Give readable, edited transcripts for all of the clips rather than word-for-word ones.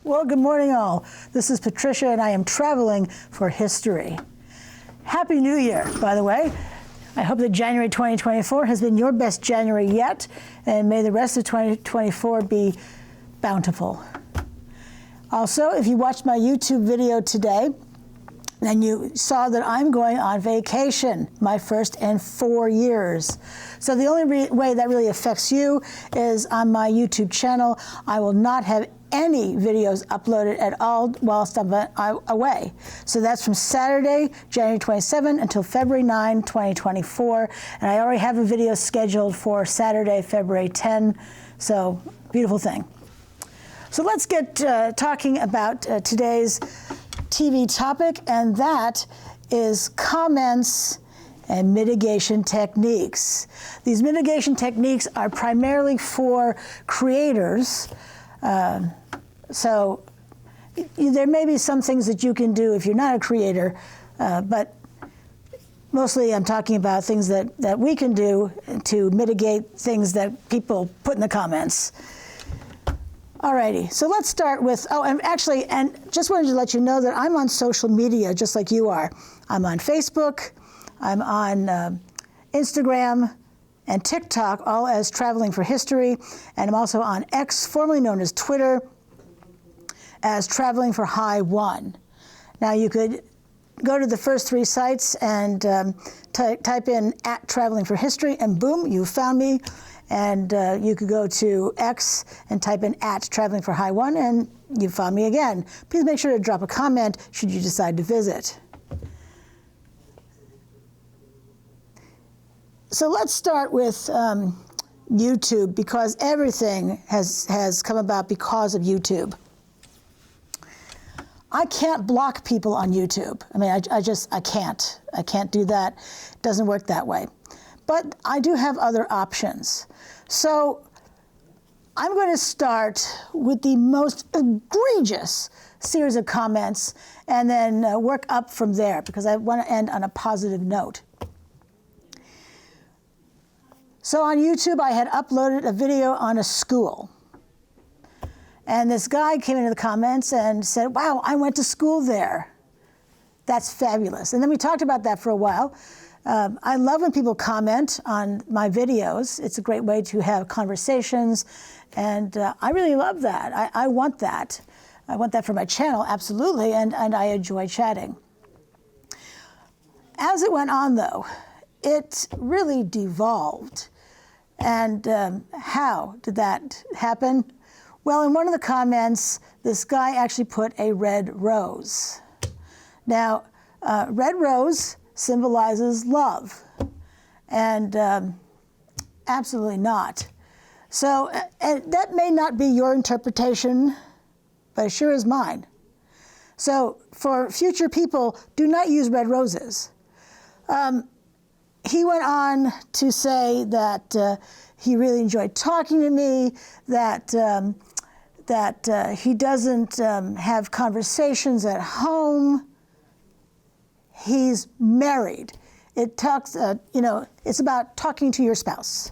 Well, good morning all. This is Patricia and I am traveling for history. Happy New Year, by the way. I hope that January 2024 has been your best January yet, and may the rest of 2024 be bountiful. Also, if you watched my YouTube video today, then you saw that I'm going on vacation, my first in 4 years. So the only way that really affects you is on my YouTube channel. I will not have any videos uploaded at all whilst I'm away. So that's from Saturday, January 27 until February 9, 2024. And I already have a video scheduled for Saturday, February 10. So beautiful thing. So let's get talking about today's TV topic, and that is comments and mitigation techniques. These mitigation techniques are primarily for creators. So there may be some things that you can do if you're not a creator, but mostly I'm talking about things that we can do to mitigate things that people put in the comments. Alrighty, so let's start with, and just wanted to let you know that I'm on social media just like you are. I'm on Facebook, I'm on Instagram and TikTok, all as Traveling for History, and I'm also on X, formerly known as Twitter, as Traveling for High One. Now you could go to the first three sites and type in @Traveling for History, and boom, you found me. And you could go to X and type in @Traveling for High One, and you found me again. Please make sure to drop a comment should you decide to visit. So let's start with YouTube, because everything has come about because of YouTube. I can't block people on YouTube. I mean, I can't. I can't do that. It doesn't work that way. But I do have other options. So I'm going to start with the most egregious series of comments and then work up from there, because I want to end on a positive note. So on YouTube, I had uploaded a video on a school. And this guy came into the comments and said, "Wow, I went to school there. That's fabulous." And then we talked about that for a while. I love when people comment on my videos. It's a great way to have conversations, and I really love that. I want that. I want that for my channel, absolutely, and I enjoy chatting. As it went on, though, it really devolved. And how did that happen? Well, in one of the comments, this guy actually put a red rose. Now, red rose symbolizes love, and absolutely not. So and that may not be your interpretation, but it sure is mine. So for future people, do not use red roses. He went on to say that he really enjoyed talking to me, that he doesn't have conversations at home. He's married. It talks, it's about talking to your spouse.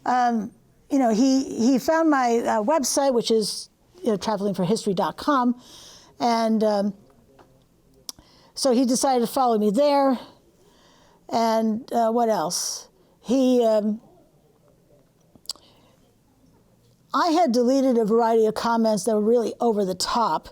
He found my website, which is travelingforhistory.com, and so he decided to follow me there. And what else? I had deleted a variety of comments that were really over the top.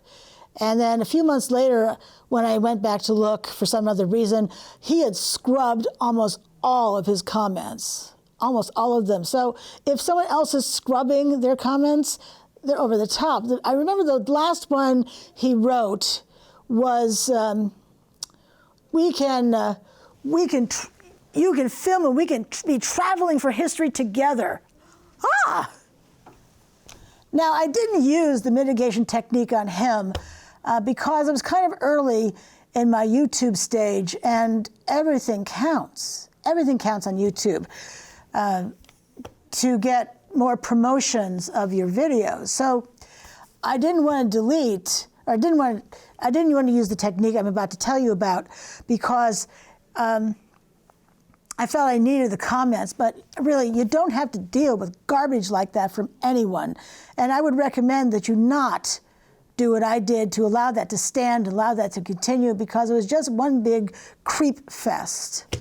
And then a few months later, when I went back to look for some other reason, he had scrubbed almost all of his comments, almost all of them. So if someone else is scrubbing their comments, they're over the top. I remember the last one he wrote was, you can film and we can be traveling for history together. Ah! Now, I didn't use the mitigation technique on him because I was kind of early in my YouTube stage, and everything counts. Everything counts on YouTube to get more promotions of your videos. So I didn't want to delete, or I didn't want to use the technique I'm about to tell you about, because I felt I needed the comments, but really, you don't have to deal with garbage like that from anyone. And I would recommend that you not do what I did to allow that to stand, allow that to continue, because it was just one big creep fest.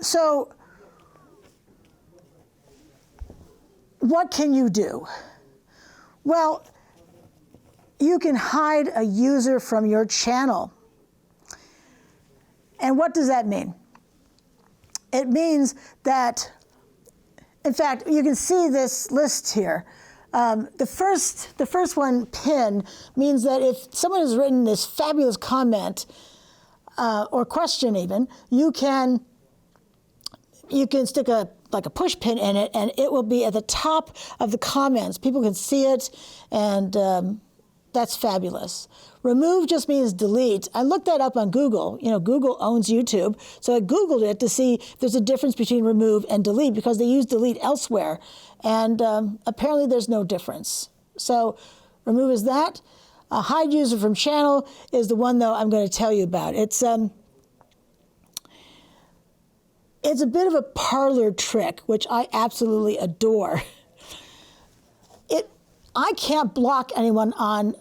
So what can you do? Well, you can hide a user from your channel. And what does that mean? It means that, in fact, you can see this list here. The first one, pin, means that if someone has written this fabulous comment or question even, you can stick a push pin in it, and it will be at the top of the comments. People can see it, and that's fabulous. Remove just means delete. I looked that up on Google. You know, Google owns YouTube, so I Googled it to see if there's a difference between remove and delete, because they use delete elsewhere, and apparently there's no difference. So remove is that. Hide user from channel is the one, though, I'm going to tell you about. It's a bit of a parlor trick, which I absolutely adore. I can't block anyone on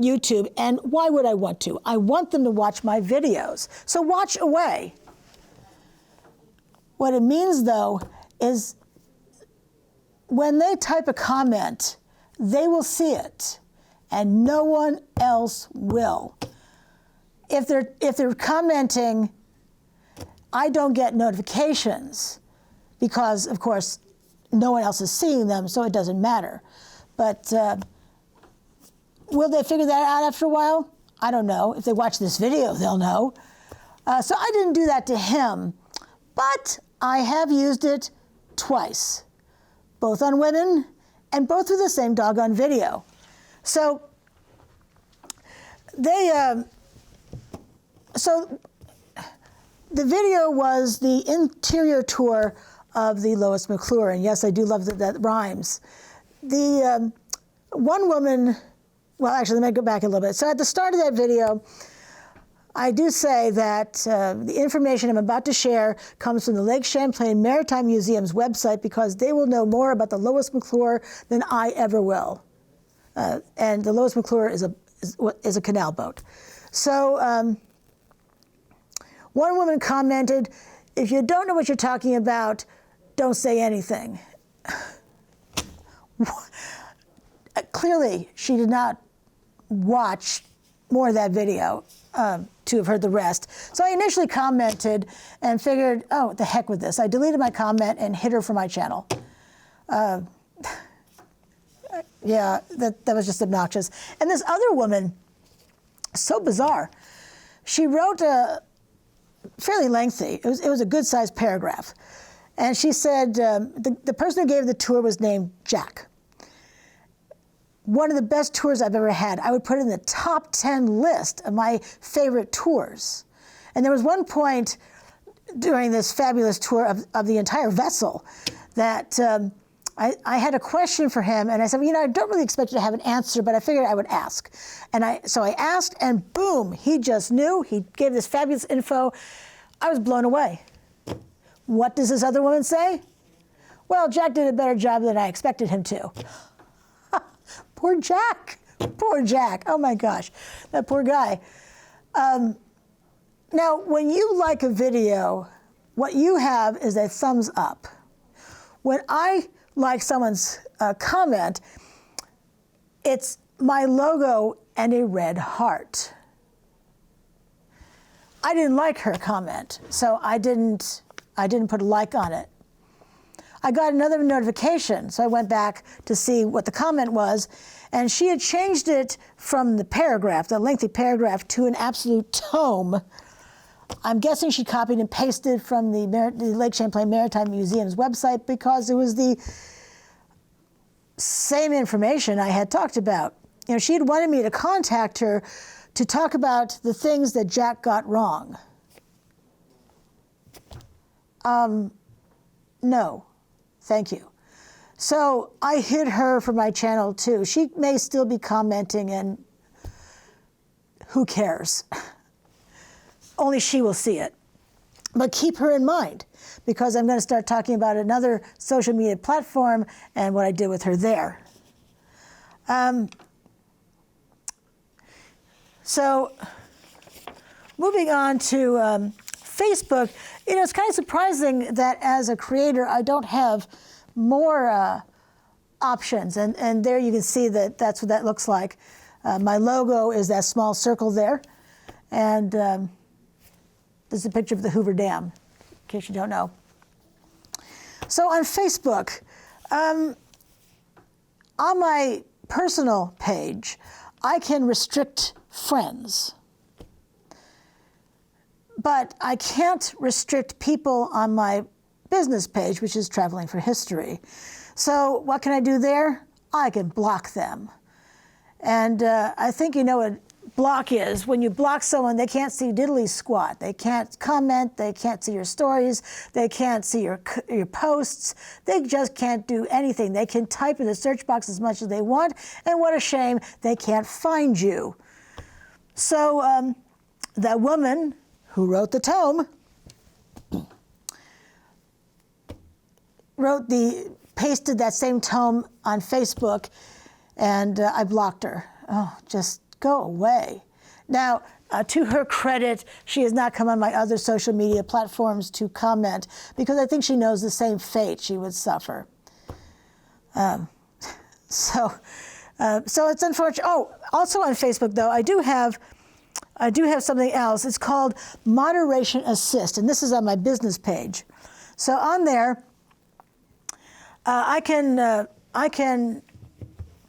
YouTube, and why would I want to? I want them to watch my videos, so watch away. What it means, though, is when they type a comment, they will see it, and no one else will. If they're commenting, I don't get notifications because, of course, no one else is seeing them, so it doesn't matter. But will they figure that out after a while? I don't know. If they watch this video, they'll know. So I didn't do that to him, but I have used it twice, both on women and both with the same doggone video. So so the video was the interior tour of the Lois McClure, and yes, I do love that rhymes. The one woman, well, actually, let me go back a little bit. So at the start of that video, I do say that the information I'm about to share comes from the Lake Champlain Maritime Museum's website, because they will know more about the Lois McClure than I ever will. And the Lois McClure is a canal boat. So one woman commented, "If you don't know what you're talking about, don't say anything." Clearly, she did not watch more of that video to have heard the rest. So I initially commented and figured, oh, the heck with this. I deleted my comment and hid her from my channel. Yeah, that was just obnoxious. And this other woman, so bizarre. She wrote fairly lengthy. It was a good-sized paragraph. And she said the person who gave the tour was named Jack. One of the best tours I've ever had. I would put it in the top 10 list of my favorite tours. And there was one point during this fabulous tour of the entire vessel that I had a question for him, and I said, well, you know, I don't really expect you to have an answer, but I figured I would ask. And so I asked, and boom, he just knew. He gave this fabulous info. I was blown away. What does this other woman say? Well, Jack did a better job than I expected him to. Poor Jack. Poor Jack. Oh my gosh, that poor guy. Now, when you like a video, what you have is a thumbs up. When I like someone's comment, it's my logo and a red heart. I didn't like her comment, so I didn't put a like on it. I got another notification, so I went back to see what the comment was, and she had changed it from the paragraph, the lengthy paragraph, to an absolute tome. I'm guessing she copied and pasted from the Lake Champlain Maritime Museum's website, because it was the same information I had talked about. You know, she had wanted me to contact her to talk about the things that Jack got wrong. No, thank you. So I hid her from my channel too. She may still be commenting, and who cares? Only she will see it. But keep her in mind, because I'm going to start talking about another social media platform and what I did with her there. So moving on to Facebook, it's kind of surprising that as a creator, I don't have more options. And there you can see that that's what that looks like. My logo is that small circle there. And this is a picture of the Hoover Dam, in case you don't know. So on Facebook, on my personal page, I can restrict friends. But I can't restrict people on my business page, which is Traveling for History. So what can I do there? I can block them. And I think you know what block is. When you block someone, they can't see diddly squat. They can't comment. They can't see your stories. They can't see your posts. They just can't do anything. They can type in the search box as much as they want, and what a shame, they can't find you. So that woman who wrote the tome pasted that same tome on Facebook, and I blocked her. Oh, just go away. Now, to her credit, she has not come on my other social media platforms to comment because I think she knows the same fate she would suffer. So it's unfortunate. Oh, also on Facebook, though, I do have something else. It's called Moderation Assist, and this is on my business page. So on there, I can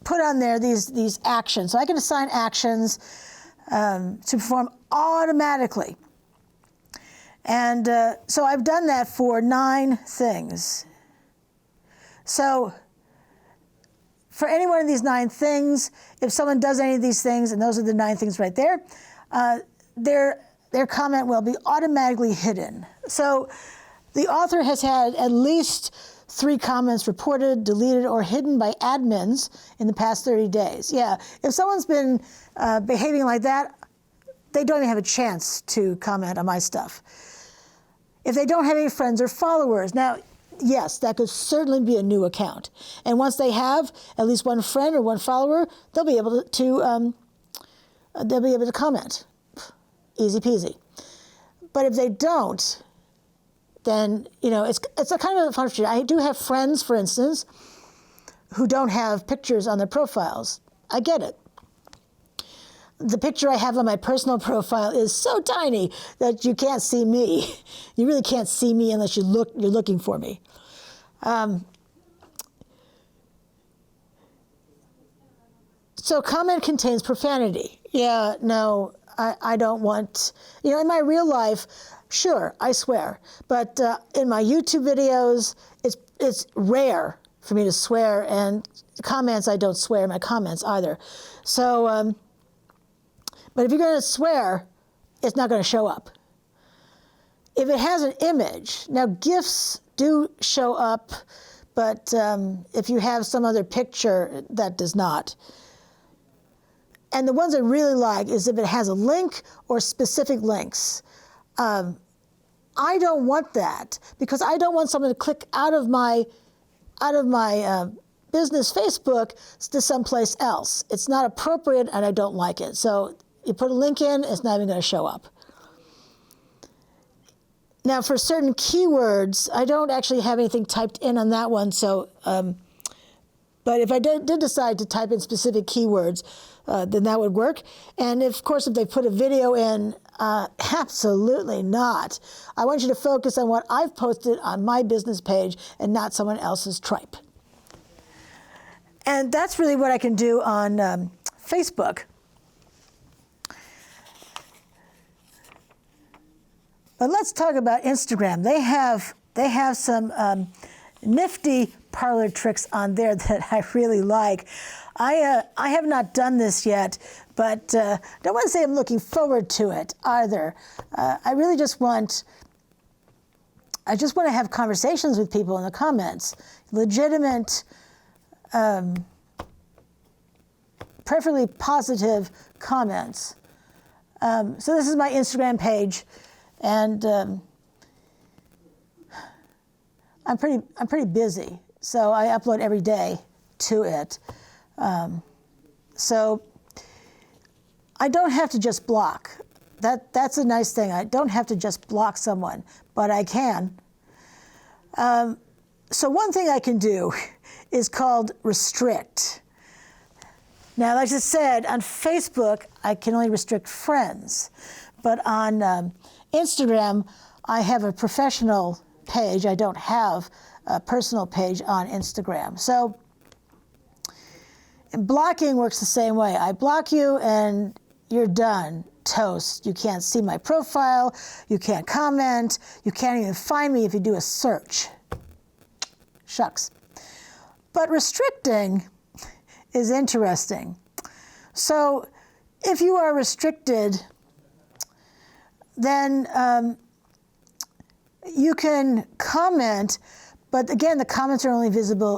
put on there these actions. So I can assign actions to perform automatically. And so I've done that for 9 things. So for any one of these 9 things, if someone does any of these things, and those are the 9 things right there, their comment will be automatically hidden. So the author has had at least 3 comments reported, deleted, or hidden by admins in the past 30 days. Yeah, if someone's been behaving like that, they don't even have a chance to comment on my stuff. If they don't have any friends or followers, now, yes, that could certainly be a new account. And once they have at least 1 friend or 1 follower, they'll be able to comment. Easy peasy. But if they don't, then, it's a kind of a function. I do have friends, for instance, who don't have pictures on their profiles. I get it. The picture I have on my personal profile is so tiny that you can't see me. You really can't see me unless you're looking for me. So comment contains profanity. Yeah, no, I don't want, in my real life, sure, I swear, but in my YouTube videos, it's rare for me to swear, and comments, I don't swear in my comments either. So, but if you're going to swear, it's not going to show up. If it has an image, now GIFs do show up, but if you have some other picture, that does not. And the ones I really like is if it has a link or specific links. I don't want that because I don't want someone to click out of my business Facebook to someplace else. It's not appropriate, and I don't like it. So you put a link in, it's not even going to show up. Now, for certain keywords, I don't actually have anything typed in on that one. So, but if I did decide to type in specific keywords, then that would work. And of course, if they put a video in, absolutely not. I want you to focus on what I've posted on my business page and not someone else's tripe. And that's really what I can do on Facebook. But let's talk about Instagram. They have some nifty parlor tricks on there that I really like. I have not done this yet, but don't want to say I'm looking forward to it either. I really just want to have conversations with people in the comments, legitimate, preferably positive comments. So this is my Instagram page, and I'm pretty busy, so I upload every day to it. So I don't have to just block. That's a nice thing. I don't have to just block someone, but I can. So one thing I can do is called restrict. Now, like I said, on Facebook, I can only restrict friends. But on Instagram, I have a professional page. I don't have a personal page on Instagram. So blocking works the same way. I block you and you're done. Toast. You can't see my profile. You can't comment. You can't even find me if you do a search. Shucks. But restricting is interesting. So if you are restricted, then you can comment, but again, the comments are only visible